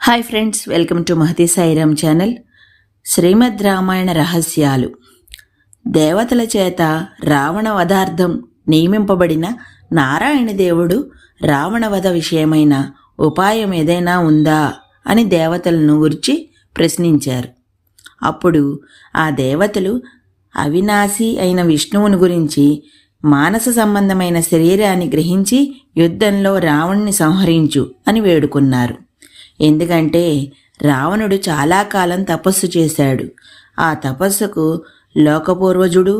Hi friends, welcome to Mahathi Sairam channel. Shrimad Ramayana రహస్యాలు. దేవతల చేత రావణ వధార్థం నియమింపబడిన నారాయణ దేవుడు రావణ వధ విషయమైన ఉపాయం ఏదైనా ఉందా అని దేవతలను గురించి ప్రశ్నించారు. అప్పుడు ఆ దేవతలు అవినాశి అయిన విష్ణువుని గురించి మానస సంబంధమైన శరీరాన్ని గ్రహించి యుద్ధంలో రావణ్ణి సంహరించు అని వేడుకున్నారు. ఎందుకంటే రావణుడు చాలా కాలం తపస్సు చేశాడు. ఆ తపస్సుకు లోకపూర్వజుడు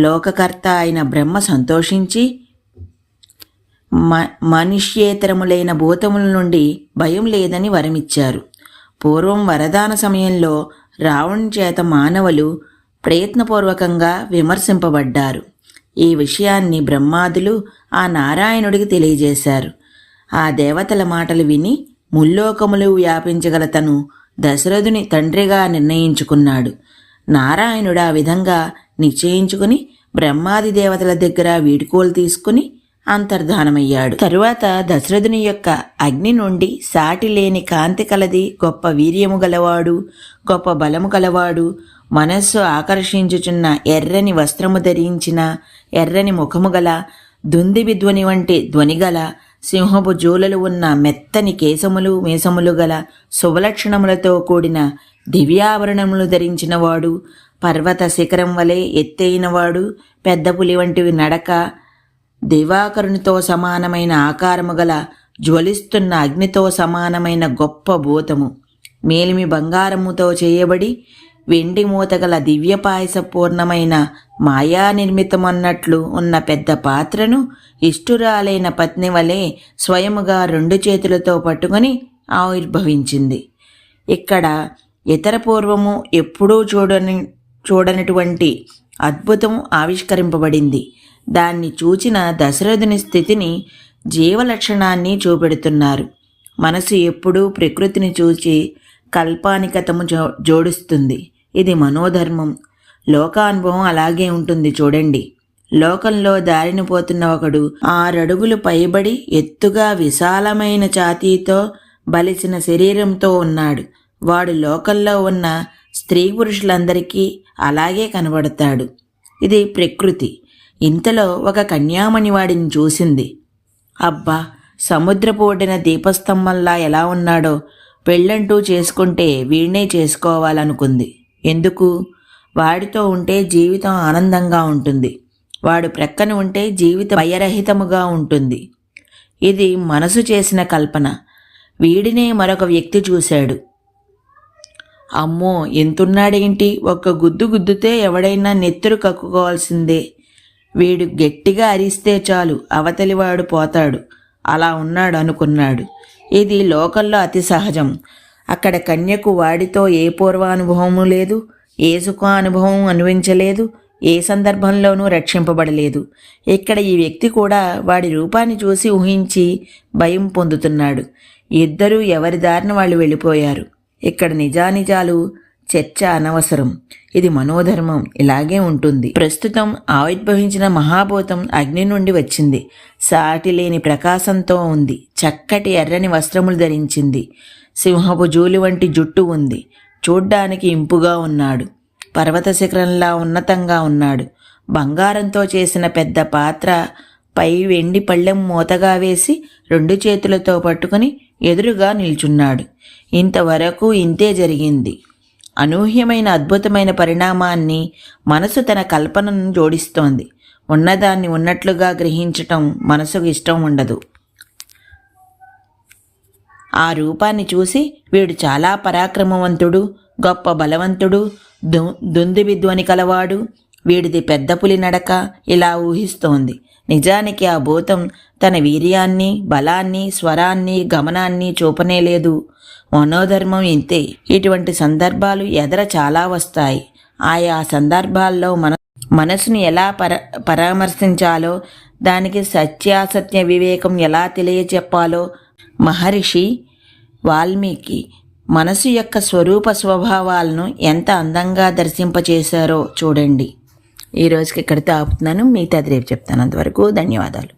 లోకకర్త అయిన బ్రహ్మ సంతోషించి మనుష్యేతరములైన భూతముల నుండి భయం లేదని వరమిచ్చారు. పూర్వం వరదాన సమయంలో రావణుని చేత మానవులు ప్రయత్నపూర్వకంగా విమర్శింపబడ్డారు. ఈ విషయాన్ని బ్రహ్మాదులు ఆ నారాయణుడికి తెలియజేశారు. ఆ దేవతల మాటలు విని ముల్లోకములు వ్యాపించగల తను దశరథుని తండ్రిగా నిర్ణయించుకున్నాడు. నారాయణుడు ఆ విధంగా నిశ్చయించుకుని బ్రహ్మాది దేవతల దగ్గర వీడుకోలు తీసుకుని అంతర్ధానమయ్యాడు. తరువాత దశరథుని యొక్క అగ్ని నుండి సాటి లేని కాంతి కలది, గొప్ప వీర్యము గలవాడు, గొప్ప బలము గలవాడు, మనస్సు ఆకర్షించుచున్న ఎర్రని వస్త్రము ధరించిన ఎర్రని ముఖము గల, దుందిబి ధ్వని వంటి ధ్వనిగల, సింహపు జూలలు ఉన్న మెత్తని కేశములు మీసములు గల, శుభలక్షణములతో కూడిన దివ్యాభరణములు ధరించినవాడు, పర్వత శిఖరం వలె ఎత్తైనవాడు, పెద్ద పులి వంటివి నడక, దివాకరునితో సమానమైన ఆకారము గల, జ్వలిస్తున్న అగ్నితో సమానమైన గొప్ప భూతము, మేలిమి బంగారముతో చేయబడి వెండి మూతగల దివ్యపాయస పూర్ణమైన మాయా నిర్మితమన్నట్లు ఉన్న పెద్ద పాత్రను ఇష్టురాలైన పత్ని వలె స్వయముగా 2 చేతులతో పట్టుకొని ఆవిర్భవించింది. ఇక్కడ ఇతర పూర్వము ఎప్పుడూ చూడనటువంటి అద్భుతం ఆవిష్కరింపబడింది. దాన్ని చూచిన దశరథుని స్థితిని, జీవలక్షణాన్ని చూపెడుతున్నారు. మనసు ఎప్పుడూ ప్రకృతిని చూచి కల్పానికతము జోడిస్తుంది. ఇది మనోధర్మం. లోకానుభవం అలాగే ఉంటుంది. చూడండి, లోకంలో దారిని పోతున్న ఒకడు 6 అడుగులు పైబడి ఎత్తుగా విశాలమైన ఛాతీతో బలిసిన శరీరంతో ఉన్నాడు. వాడు లోకంలో ఉన్న స్త్రీ పురుషులందరికీ అలాగే కనబడతాడు. ఇది ప్రకృతి. ఇంతలో ఒక కన్యామణి వాడిని చూసింది. అబ్బా, సముద్రపు ఒడ్డిన దీపస్తంభంలా ఎలా ఉన్నాడో, పెళ్ళంటూ చేసుకుంటే వీడినే చేసుకోవాలనుకుంది. ఎందుకు? వాడితో ఉంటే జీవితం ఆనందంగా ఉంటుంది. వాడు ప్రక్కన ఉంటే జీవితం భయరహితముగా ఉంటుంది. ఇది మనసు చేసిన కల్పన. వీడినే మరొక వ్యక్తి చూశాడు. అమ్మో, ఎంతున్నాడేంటి? ఒక్క గుద్దు గుద్దుతే ఎవడైనా నెత్తురు కక్కుకోవాల్సిందే. వీడు గట్టిగా అరిస్తే చాలు అవతలివాడు పోతాడు. అలా ఉన్నాడు అనుకున్నాడు. ఇది లోకంలో అతి సహజం. అక్కడ కన్యకు వాడితో ఏ పూర్వానుభవము లేదు, ఏ సుఖానుభవం అనుభవించలేదు, ఏ సందర్భంలోనూ రక్షింపబడలేదు. ఇక్కడ ఈ వ్యక్తి కూడా వాడి రూపాన్ని చూసి ఊహించి భయం పొందుతున్నాడు. ఇద్దరూ ఎవరి దారిన వాళ్ళు వెళ్ళిపోయారు. ఇక్కడ నిజానిజాలు చర్చ అనవసరం. ఇది మనోధర్మం. ఇలాగే ఉంటుంది. ప్రస్తుతం ఆవిర్భవించిన మహాభూతం అగ్ని నుండి వచ్చింది. సాటి లేని ప్రకాశంతో ఉంది. చక్కటి ఎర్రని వస్త్రములు ధరించింది. సింహపు జూలి వంటి జుట్టు ఉంది. చూడ్డానికి ఇంపుగా ఉన్నాడు. పర్వత శిఖరంలా ఉన్నతంగా ఉన్నాడు. బంగారంతో చేసిన పెద్ద పాత్ర పై వెండి పళ్ళెం మూతగా వేసి 2 చేతులతో పట్టుకుని ఎదురుగా నిల్చున్నాడు. ఇంతవరకు ఇంతే జరిగింది. అనూహ్యమైన అద్భుతమైన పరిణామాన్ని మనసు తన కల్పనను జోడిస్తోంది. ఉన్నదాన్ని ఉన్నట్లుగా గ్రహించటం మనసుకు ఇష్టం ఉండదు. ఆ రూపాన్ని చూసి వీడు చాలా పరాక్రమవంతుడు, గొప్ప బలవంతుడు, దుందుబి ధ్వని కలవాడు, వీడిది పెద్ద పులి నడక, ఇలా ఊహిస్తోంది. నిజానికి ఆ భూతం తన వీర్యాన్ని, బలాన్ని, స్వరాన్ని, గమనాన్ని చూపనేలేదు. మనోధర్మం ఇంతే. ఇటువంటి సందర్భాలు ఎదర చాలా వస్తాయి. ఆయా సందర్భాల్లో మనసును ఎలా పరామర్శించాలో, దానికి సత్యాసత్య వివేకం ఎలా తెలియచెప్పాలో మహర్షి వాల్మీకి మనసు యొక్క స్వరూప స్వభావాలను ఎంత అందంగా దర్శింపచేశారో చూడండి. ఈ రోజుకి ఇక్కడితో ఆపుతున్నాను. మిగతాది రేపు చెప్తాను. అంతవరకు ధన్యవాదాలు.